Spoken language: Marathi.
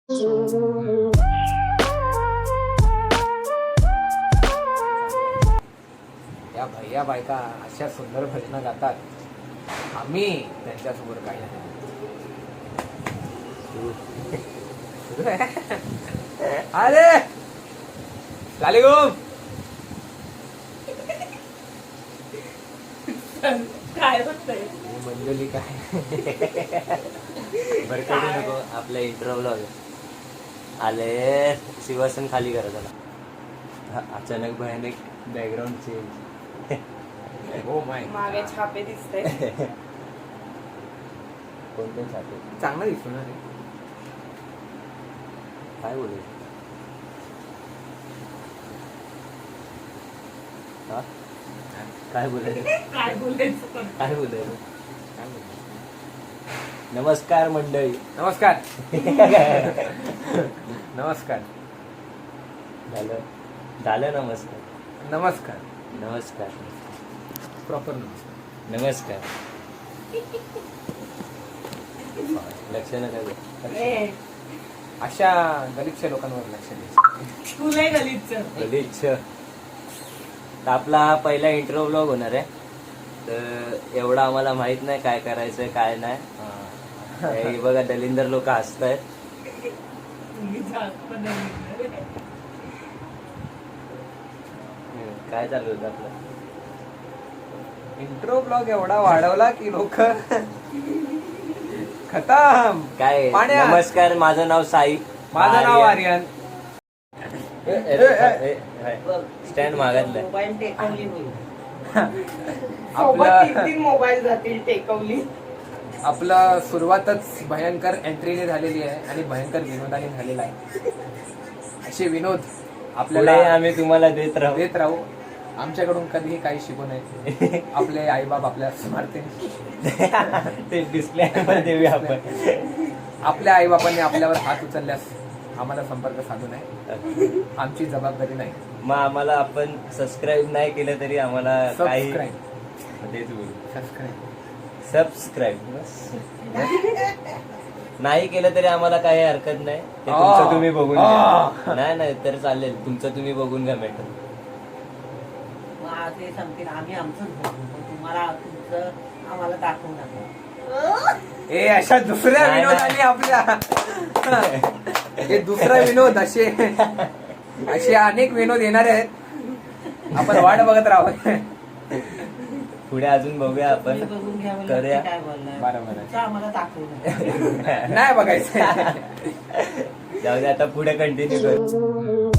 या भैया बायका अशा सुंदर भजनं गातात, आम्ही त्यांच्यासमोर काही नाही. अरे लालेगुम काय होतंय? मंजुली काय बरकडी नको, आपल्या इंटरव्ह्यूला आले. शिवासन खाली करा त्याला. अचानक भयानक बॅकग्राऊंड चेंज. हो माय मागे छापे दिसते. कोणते छापे? चांगलं दिसतो ना रे. काय बोलू? हा काय बोलायचं? काय बोलायचं? काय बोलायचं? नमस्कार मंडळी. नमस्कार. नमस्कार. झालं झालं. नमस्कार नमस्कार. नमस्कार प्रॉपर नमस्कार. नमस्कार. लक्ष नका देऊ. ए, अशा गलिच्छ लोकांवर लक्ष द्यायचं. तू लय गलिच्छ. गलिच्छ. तर आपला हा पहिला इंटरव्ह्यू ब्लॉग होणार आहे. तर एवढं आम्हाला माहित नाही काय करायचं काय नाही. हे बघा दलिंदर लोक हसतायत. तुम्ही जास्त बदलली. काय चालू होतं आपलं? इंट्रो ब्लॉग एवढा वाढवला की लोक खतम. काय? पाण्यात. नमस्कार, माझं नाव साई. माझं नाव आर्यन. स्टँड मागतलं. मोबाईल टेकवली होईल. आपलं- सोबत 3 मोबाईल जातील टेकवली. आपलं सुरुवातच भयंकर एंट्रीने झालेली आहे आणि भयंकर विनोदाने झालेला आहे. असे विनोद पुढे आपल्याला आम्ही तुम्हाला देत राहू. देत राहू. आमच्याकडून कधीही काही शिकू नये. आपले आईबाप आपल्याला मारते. ते डिस्प्ले मध्ये देऊया आपण. आपल्या आईबापांनी आपल्यावर हात उचलल्यास आम्हाला संपर्क साधू नये. आमची जबाबदारी नाही. मग आम्हाला आपण सबस्क्राईब नाही केलं तरी आम्हाला काही सबस्क्राईब. तेच बोलू. सबस्क्राईब. सबस्क्राईब नाही केलं तरी आम्हाला काही हरकत नाही. ते तुमचं तुम्ही बघून घ्या. नाही तर चालेल. तुमचं तुम्ही बघून घ्या मॅटर. मग ते सांगतील आम्ही आमचं बघू, पण तुम्हाला तुमचं आम्हाला दाखवू नका. ए अशा दुसऱ्या नाही, विनोदाने आपल्या हे दुसरा विनोद असे अनेक विनोद येणारे आहेत. आपण वाट बघत राहू. पुढे अजून बघूया आपण. तुम्ही बघून घ्या म्हणलं करूया. ते काय बोलणार. बरोबर आहे. तुमचं आम्हाला दाखवू नका. नाही बघायचं. जाऊ दे, आता पुढे कंटिन्यू करू.